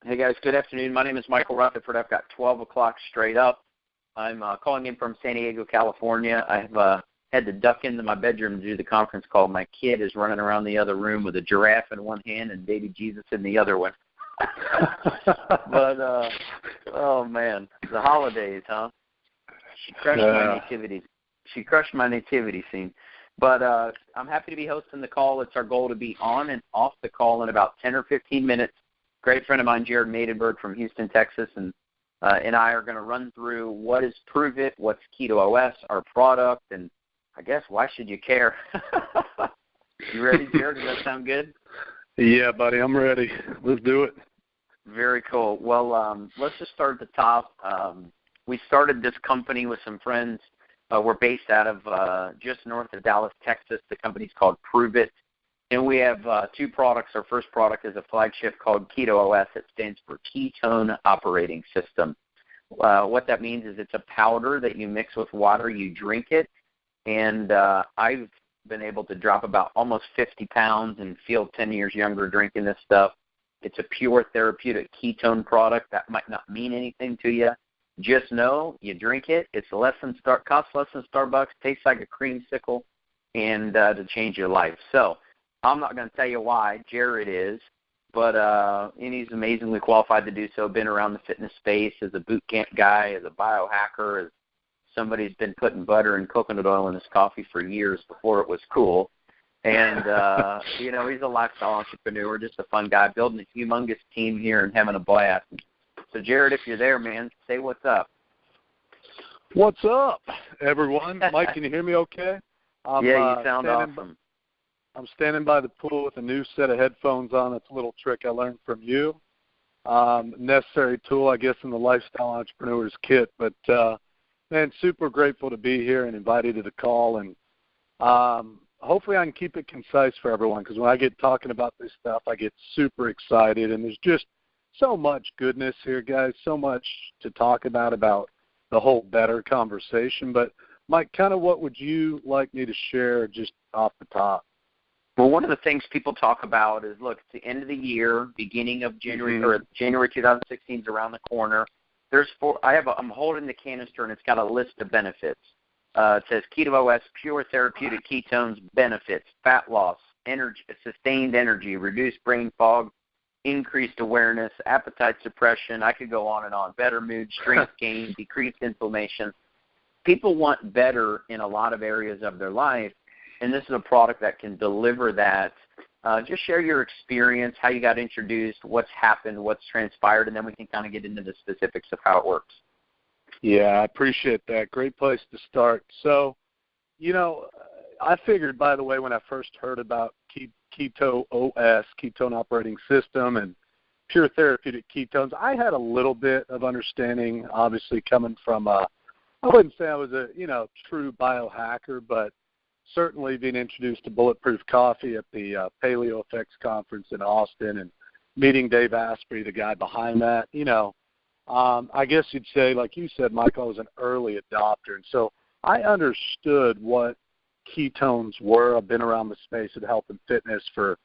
Hey, guys. Good afternoon. My name is Michael Rutherford. I've got 12 o'clock straight up. I'm calling in from San Diego, California. I've had to duck into my bedroom to do the conference call. My kid is running around the other room with a giraffe in one hand and baby Jesus in the other one. But, oh, man, the holidays, huh? She crushed my nativity scene. But I'm happy to be hosting the call. It's our goal to be on and off the call in about 10 or 15 minutes. Great friend of mine, Jared Maidenberg from Houston, Texas, and I are going to run through what is Prüvit, what's Keto OS, our product, and I guess why should you care? You ready, Jared? Does that sound good? Yeah, buddy, I'm ready. Let's do it. Very cool. Well, let's just start at the top. We started this company with some friends. We're based out of just north of Dallas, Texas. The company's called Prüvit. And we have two products. Our first product is a flagship called Keto OS. It stands for Ketone Operating System. What that means is it's a powder that you mix with water. You drink it. And I've been able to drop about almost 50 pounds and feel 10 years younger drinking this stuff. It's a pure therapeutic ketone product. That might not mean anything to you. Just know you drink it. It's costs less than Starbucks, tastes like a creamsicle, and to change your life. So I'm not going to tell you why. Jared is, but and he's amazingly qualified to do so. Been around the fitness space as a boot camp guy, as a biohacker, as somebody who's been putting butter and coconut oil in his coffee for years before it was cool. And, you know, he's a lifestyle entrepreneur, just a fun guy, building a humongous team here and having a blast. So, Jared, if you're there, man, say what's up. What's up, everyone? Mike, can you hear me okay? Yeah, you sound awesome. I'm standing by the pool with a new set of headphones on. That's a little trick I learned from you. Necessary tool, I guess, in the lifestyle entrepreneur's kit. But, man, super grateful to be here and invited to the call. And hopefully I can keep it concise for everyone, because when I get talking about this stuff, I get super excited. And there's just so much goodness here, guys, so much to talk about the whole better conversation. But, Mike, kind of what would you like me to share just off the top? Well, one of the things people talk about is, look, it's the end of the year, beginning of January, or January 2016 is around the corner. I'm holding the canister, and it's got a list of benefits. It says Keto OS, pure therapeutic ketones, benefits, fat loss, energy, sustained energy, reduced brain fog, increased awareness, appetite suppression. I could go on and on. Better mood, strength gain, decreased inflammation. People want better in a lot of areas of their life, and this is a product that can deliver that. Just share your experience, how you got introduced, what's happened, what's transpired, and then we can kind of get into the specifics of how it works. Yeah, I appreciate that. Great place to start. So, you know, I figured, by the way, when I first heard about Keto OS, Ketone Operating System, and pure therapeutic ketones, I had a little bit of understanding, obviously, coming from I wouldn't say I was a, true biohacker, but certainly being introduced to Bulletproof Coffee at the Paleo Effects Conference in Austin and meeting Dave Asprey, the guy behind that, I guess you'd say, like you said, Michael, I was an early adopter. And so I understood what ketones were. I've been around the space of health and fitness for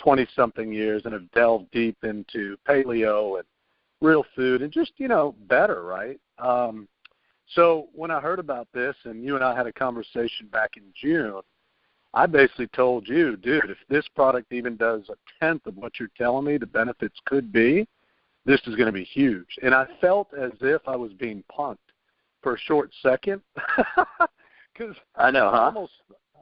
20-something years and have delved deep into paleo and real food and just, better, right? So when I heard about this, and you and I had a conversation back in June, I basically told you, dude, if this product even does a tenth of what you're telling me the benefits could be, this is going to be huge. And I felt as if I was being punked for a short second. Because I know, huh?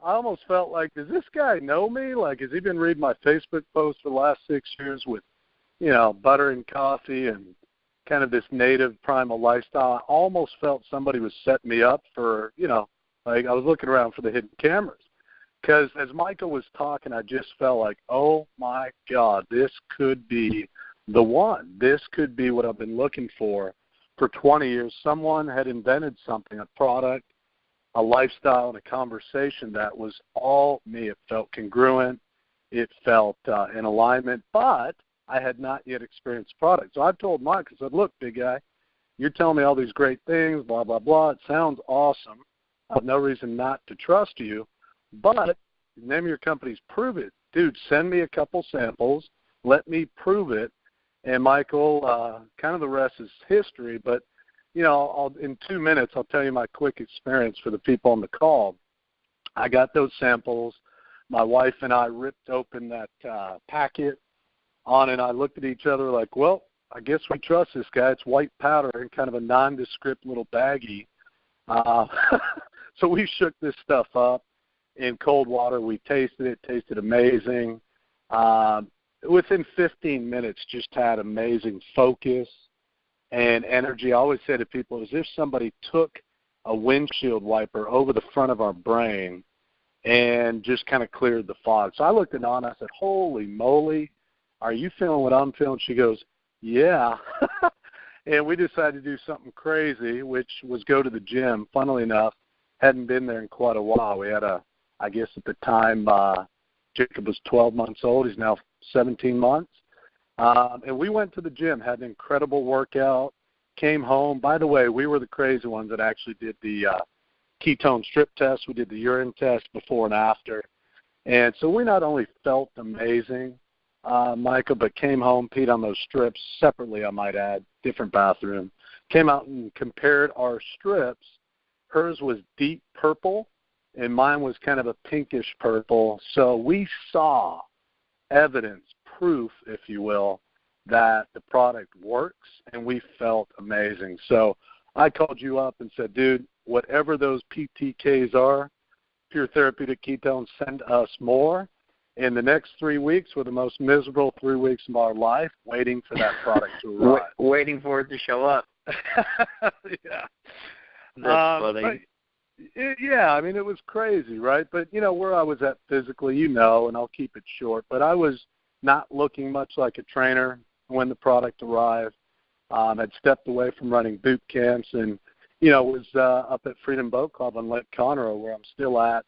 I almost felt like, does this guy know me? Like, has he been reading my Facebook posts for the last 6 years with, butter and coffee and kind of this native primal lifestyle? I almost felt somebody was setting me up for, like I was looking around for the hidden cameras. Because as Michael was talking, I just felt like, oh, my God, this could be the one. This could be what I've been looking for 20 years. Someone had invented something, a product, a lifestyle, and a conversation that was all me. It felt congruent. It felt in alignment, but I had not yet experienced the product. So I told Mike, I said, look, big guy, you're telling me all these great things, blah, blah, blah. It sounds awesome. I have no reason not to trust you, but the name of your company's Prüvit. Dude, send me a couple samples. Let me prove it. And Michael, kind of the rest is history, but, in 2 minutes, I'll tell you my quick experience for the people on the call. I got those samples. My wife and I ripped open that packet on, and I looked at each other like, well, I guess we trust this guy. It's white powder in kind of a nondescript little baggie. So we shook this stuff up in cold water. We tasted it, tasted amazing. Within 15 minutes, just had amazing focus and energy. I always say to people, as if somebody took a windshield wiper over the front of our brain and just kind of cleared the fog. So I looked at Anna, I said, holy moly, are you feeling what I'm feeling? She goes, yeah. And we decided to do something crazy, which was go to the gym. Funnily enough, hadn't been there in quite a while. We had I guess at the time, Jacob was 12 months old. He's now 17 months. And we went to the gym, had an incredible workout, came home. By the way, we were the crazy ones that actually did the ketone strip test. We did the urine test before and after. And so we not only felt amazing, Michael, but came home, peed on those strips separately, I might add, different bathroom. Came out and compared our strips. Hers was deep purple, and mine was kind of a pinkish purple. So we saw evidence, proof, if you will, that the product works, and we felt amazing. So I called you up and said, dude, whatever those PTKs are, pure therapeutic ketones, send us more. In the next 3 weeks were the most miserable 3 weeks of our life, waiting for that product to arrive. Waiting for it to show up. Yeah. That's funny. Yeah, I mean, it was crazy, right? But, where I was at physically, and I'll keep it short, but I was not looking much like a trainer when the product arrived. Had stepped away from running boot camps and, was up at Freedom Boat Club on Lake Conroe, where I'm still at,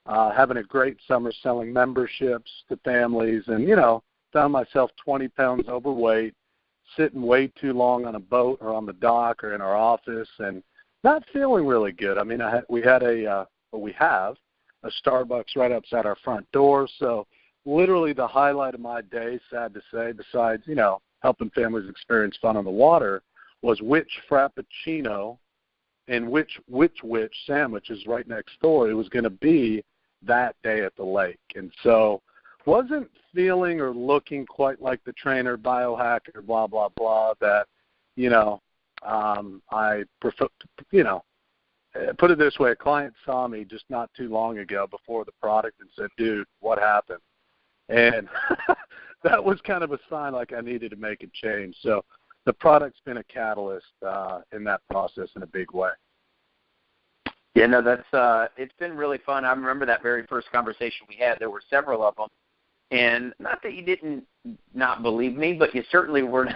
having a great summer selling memberships to families and, found myself 20 pounds overweight, sitting way too long on a boat or on the dock or in our office and not feeling really good. I mean, we have a Starbucks right outside our front door. So literally the highlight of my day, sad to say, besides, helping families experience fun on the water, was which Frappuccino and which sandwich is right next door. It was going to be that day at the lake. And so wasn't feeling or looking quite like the trainer, biohacker, blah, blah, blah, that, I prefer, put it this way, a client saw me just not too long ago before the product and said, dude, what happened? And that was kind of a sign like I needed to make a change. So the product's been a catalyst in that process in a big way. Yeah, no, that's it's been really fun. I remember that very first conversation we had. There were several of them. And not that you didn't not believe me, but you certainly were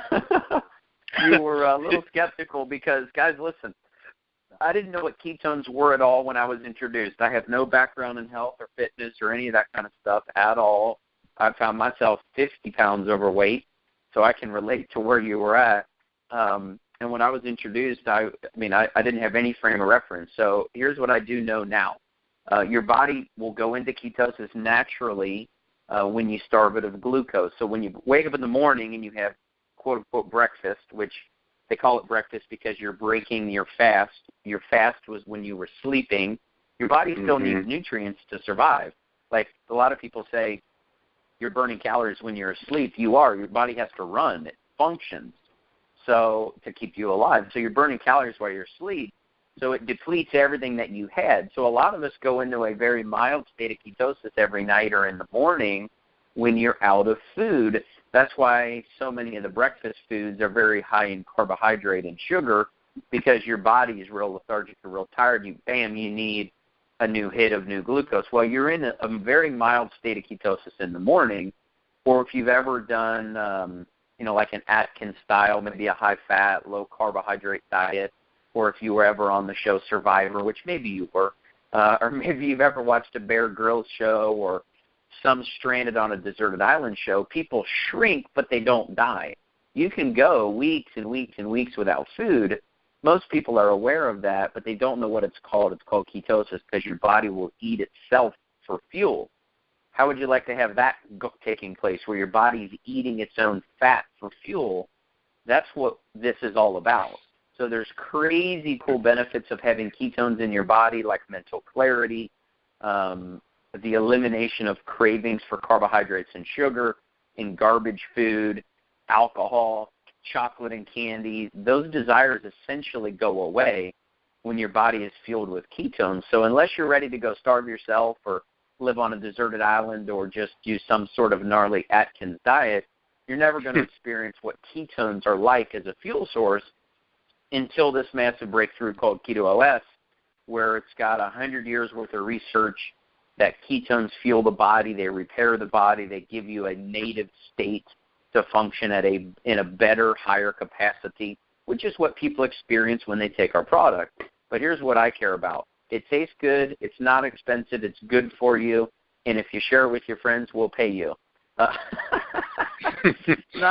you were a little skeptical because, guys, listen, I didn't know what ketones were at all when I was introduced. I have no background in health or fitness or any of that kind of stuff at all. I found myself 50 pounds overweight, so I can relate to where you were at. And when I was introduced, I didn't have any frame of reference. So here's what I do know now. Your body will go into ketosis naturally when you starve it of glucose. So when you wake up in the morning and you have quote-unquote breakfast, which they call it breakfast because you're breaking your fast. Your fast was when you were sleeping. Your body still needs nutrients to survive. Like a lot of people say, you're burning calories when you're asleep. You are. Your body has to run. It functions so to keep you alive. So you're burning calories while you're asleep. So it depletes everything that you had. So a lot of us go into a very mild state of ketosis every night or in the morning when you're out of food. That's why so many of the breakfast foods are very high in carbohydrate and sugar, because your body is real lethargic or real tired. You need a new hit of new glucose. Well, you're in a very mild state of ketosis in the morning, or if you've ever done, like an Atkins style, maybe a high-fat, low-carbohydrate diet, or if you were ever on the show Survivor, which maybe you were, or maybe you've ever watched a Bear Grylls show or some Stranded on a Deserted Island show, people shrink, but they don't die. You can go weeks and weeks and weeks without food. Most people are aware of that, but they don't know what it's called. It's called ketosis because your body will eat itself for fuel. How would you like to have that taking place where your body's eating its own fat for fuel? That's what this is all about. So there's crazy cool benefits of having ketones in your body, like mental clarity, the elimination of cravings for carbohydrates and sugar, in garbage food, alcohol, chocolate and candy. Those desires essentially go away when your body is fueled with ketones. So unless you're ready to go starve yourself or live on a deserted island or just do some sort of gnarly Atkins diet, you're never going to experience what ketones are like as a fuel source until this massive breakthrough called Keto OS, where it's got 100 years worth of research that ketones fuel the body, they repair the body, they give you a native state to function in a better, higher capacity, which is what people experience when they take our product. But here's what I care about. It tastes good, it's not expensive, it's good for you, and if you share it with your friends, we'll pay you. Not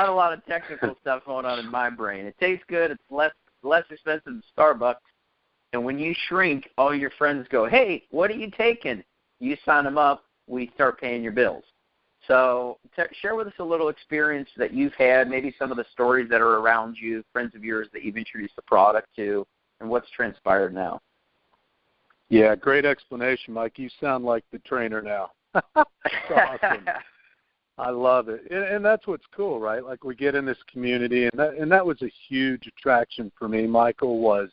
a lot of technical stuff going on in my brain. It tastes good, it's less expensive than Starbucks, and when you shrink, all your friends go, hey, what are you taking? You sign them up, we start paying your bills. So share with us a little experience that you've had, maybe some of the stories that are around you, friends of yours that you've introduced the product to, and what's transpired now. Yeah, great explanation, Mike. You sound like the trainer now. That's awesome. I love it. And that's what's cool, right? Like we get in this community, and that was a huge attraction for me, Michael, was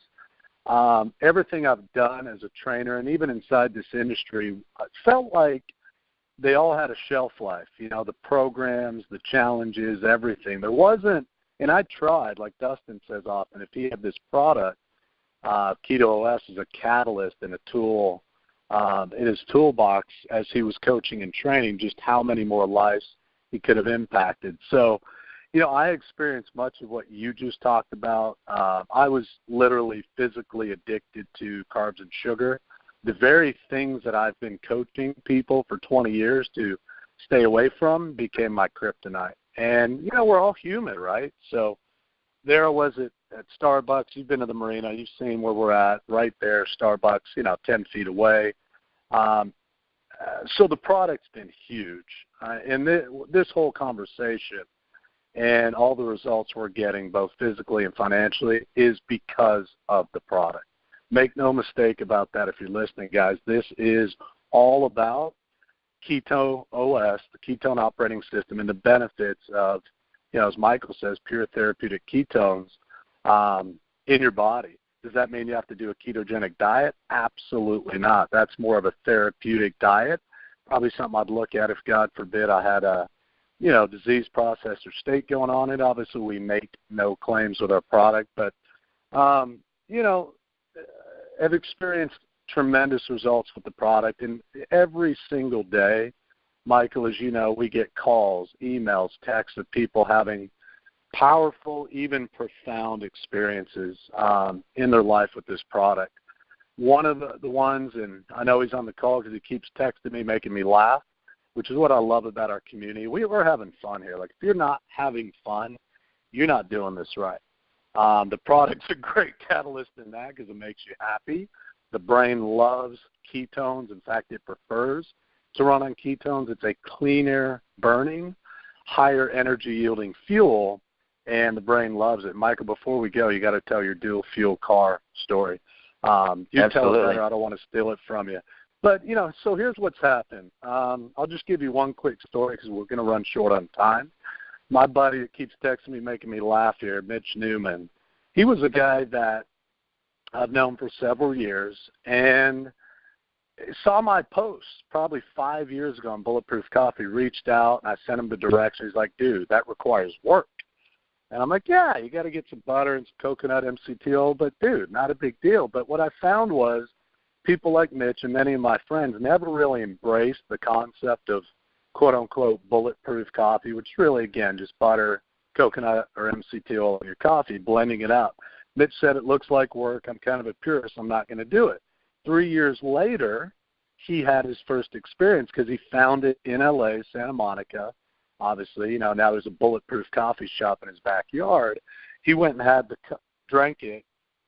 everything I've done as a trainer and even inside this industry, it felt like they all had a shelf life, the programs, the challenges, everything. There wasn't, and I tried, like Dustin says often, if he had this product, Keto OS is a catalyst and a tool in his toolbox as he was coaching and training, just how many more lives he could have impacted. So, I experienced much of what you just talked about. I was literally physically addicted to carbs and sugar. The very things that I've been coaching people for 20 years to stay away from became my kryptonite. And, we're all human, right? So there I was at Starbucks. You've been to the marina. You've seen where we're at, right there, Starbucks, 10 feet away. So the product's been huge. And this whole conversation and all the results we're getting, both physically and financially, is because of the product. Make no mistake about that if you're listening, guys. This is all about Keto OS, the ketone operating system, and the benefits of, as Michael says, pure therapeutic ketones in your body. Does that mean you have to do a ketogenic diet? Absolutely not. That's more of a therapeutic diet. Probably something I'd look at if, God forbid, I had a, disease process or state going on it. Obviously, we make no claims with our product, but, I've experienced tremendous results with the product, and every single day, Michael, as you know, we get calls, emails, texts of people having powerful, even profound experiences in their life with this product. One of the ones, and I know he's on the call because he keeps texting me, making me laugh, which is what I love about our community. We're having fun here. Like, if you're not having fun, you're not doing this right. The product's a great catalyst in that because it makes you happy. The brain loves ketones. In fact, it prefers to run on ketones. It's a cleaner burning, higher energy yielding fuel, and the brain loves it. Michael, before we go, you got to tell your dual fuel car story. You tell it better. I don't want to steal it from you. But, so here's what's happened. I'll just give you one quick story because we're going to run short on time. My buddy that keeps texting me, making me laugh here, Mitch Newman, he was a guy that I've known for several years and saw my post probably 5 years ago on Bulletproof Coffee, reached out, and I sent him the direction. He's like, dude, that requires work. And I'm like, yeah, you got to get some butter and some coconut MCT oil, but, dude, not a big deal. But what I found was people like Mitch and many of my friends never really embraced the concept of quote-unquote bulletproof coffee, which really, again, just butter, coconut, or MCT oil in your coffee, blending it up. Mitch said it looks like work. I'm kind of a purist. I'm not going to do it. 3 years later, he had his first experience because he found it in L.A., Santa Monica. Obviously, now there's a bulletproof coffee shop in his backyard. He went and drank it,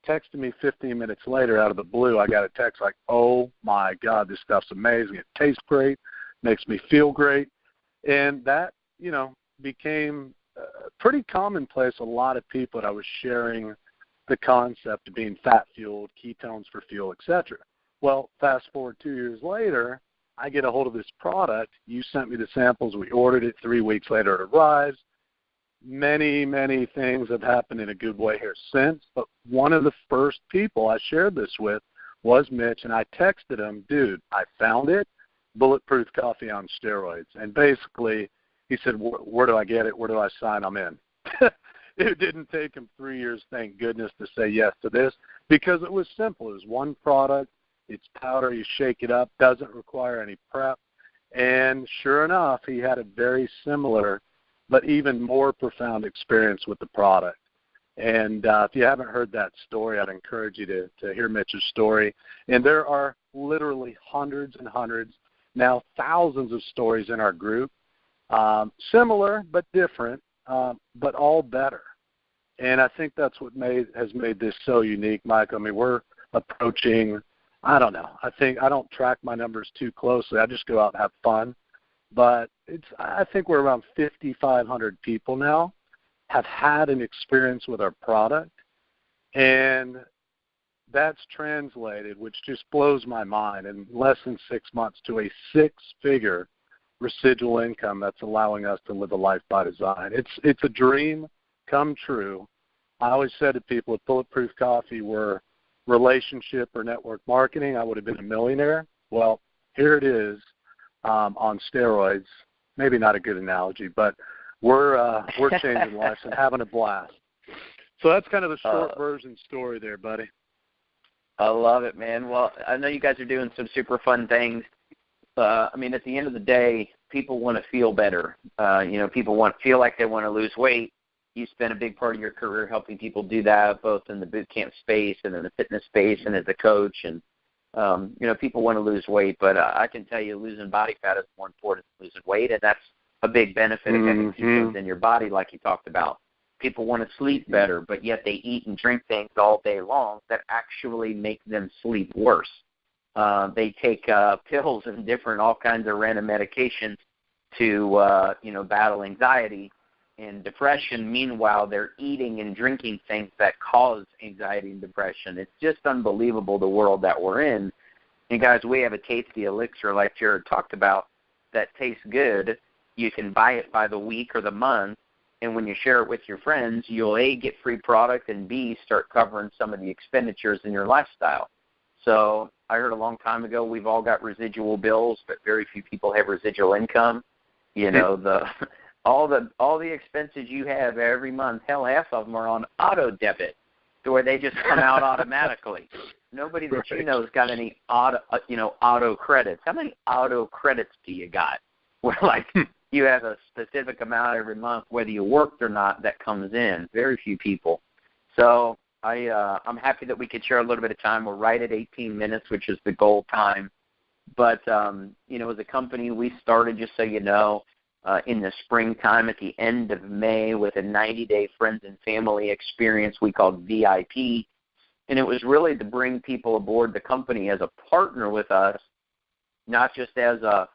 texted me 15 minutes later out of the blue. I got a text like, oh, my God, this stuff's amazing. It tastes great. makes me feel great. And that, became pretty commonplace. A lot of people that I was sharing the concept of being fat-fueled, ketones for fuel, etc. Well, fast forward 2 years later, I get a hold of this product. You sent me the samples. We ordered it. 3 weeks later, it arrives. Many, many things have happened in a good way here since. But one of the first people I shared this with was Mitch, and I texted him, dude, I found it, bulletproof coffee on steroids. And basically, he said, where do I get it? Where do I sign? I'm in. It didn't take him 3 years, thank goodness, to say yes to this because it was simple. It was one product. It's powder. You shake it up. Doesn't require any prep. And sure enough, he had a very similar but even more profound experience with the product. And if you haven't heard that story, I'd encourage you to hear Mitch's story. And there are literally hundreds and hundreds, now thousands of stories in our group, similar but different, but all better. And I think that's what has made this so unique, Mike. I mean, we're approaching, I don't know, I don't track my numbers too closely. I just go out and have fun. But I think we're around 5,500 people now have had an experience with our product. And that's translated, which just blows my mind, in less than 6 months to a six-figure residual income that's allowing us to live a life by design. It's a dream come true. I always said to people, if Bulletproof Coffee were relationship or network marketing, I would have been a millionaire. Well, here it is on steroids. Maybe not a good analogy, but we're changing lives and having a blast. So that's kind of the short version story there, buddy. I love it, man. Well, I know you guys are doing some super fun things. I mean, at the end of the day, people want to feel better. People feel like they want to lose weight. You spend a big part of your career helping people do that, both in the boot camp space and in the fitness space and as a coach. And, people want to lose weight, but I can tell you losing body fat is more important than losing weight, and that's a big benefit of having ketones in your body, like you talked about. People want to sleep better, but yet they eat and drink things all day long that actually make them sleep worse. They take pills and all kinds of random medications to, battle anxiety and depression. Meanwhile, they're eating and drinking things that cause anxiety and depression. It's just unbelievable, the world that we're in. And, guys, we have a tasty elixir, like Jared talked about, that tastes good. You can buy it by the week or the month, and when you share it with your friends, you'll, A, get free product, and, B, start covering some of the expenditures in your lifestyle. So I heard a long time ago we've all got residual bills, but very few people have residual income. All the expenses you have every month, hell, half of them are on auto debit, to where they just come out automatically. Nobody that you know has got any auto credits. How many auto credits do you got? Where you have a specific amount every month, whether you worked or not, that comes in. Very few people. So I'm happy that we could share a little bit of time. We're right at 18 minutes, which is the goal time. But as a company, we started, just so you know, in the springtime at the end of May with a 90-day friends and family experience we called VIP. And it was really to bring people aboard the company as a partner with us, not just as a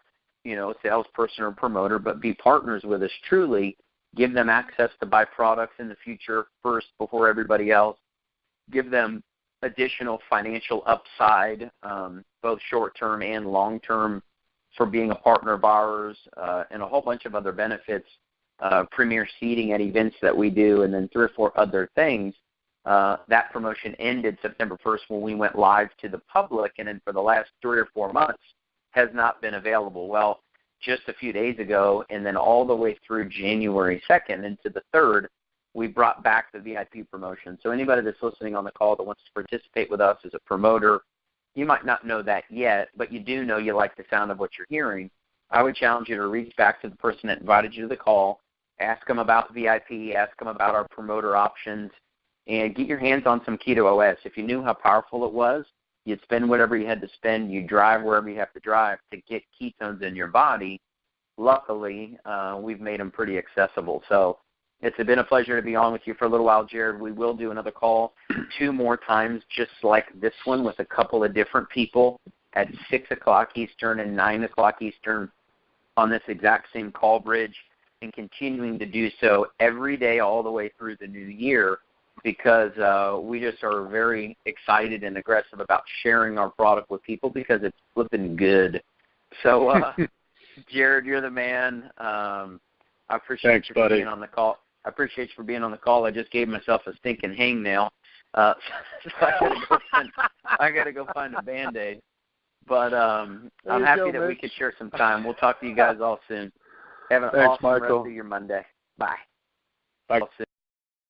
salesperson or promoter, but be partners with us truly, give them access to buy products in the future first before everybody else, give them additional financial upside, both short-term and long-term, for being a partner of ours, and a whole bunch of other benefits, premier seating at events that we do, and then 3 or 4 other things. That promotion ended September 1st when we went live to the public, and then for the last 3 or 4 months has not been available. Well, just a few days ago, and then all the way through January 2nd into the 3rd, we brought back the VIP promotion. So anybody that's listening on the call that wants to participate with us as a promoter, you might not know that yet, but you do know you like the sound of what you're hearing. I would challenge you to reach back to the person that invited you to the call, ask them about VIP, ask them about our promoter options, and get your hands on some Keto OS. If you knew how powerful it was, you'd spend whatever you had to spend, you'd drive wherever you have to drive to get ketones in your body. Luckily, we've made them pretty accessible. So it's been a pleasure to be on with you for a little while, Jared. We will do another call 2 more times just like this one with a couple of different people at 6 o'clock Eastern and 9 o'clock Eastern on this exact same call bridge and continuing to do so every day all the way through the new year, because we just are very excited and aggressive about sharing our product with people because it's flipping good. So, Jared, you're the man. I appreciate you for being on the call. I appreciate you for being on the call. I just gave myself a stinking hangnail. So I gotta go find a Band-Aid. But I'm happy that we could share some time. We'll talk to you guys all soon. Have an awesome rest of your Monday. Bye. Bye.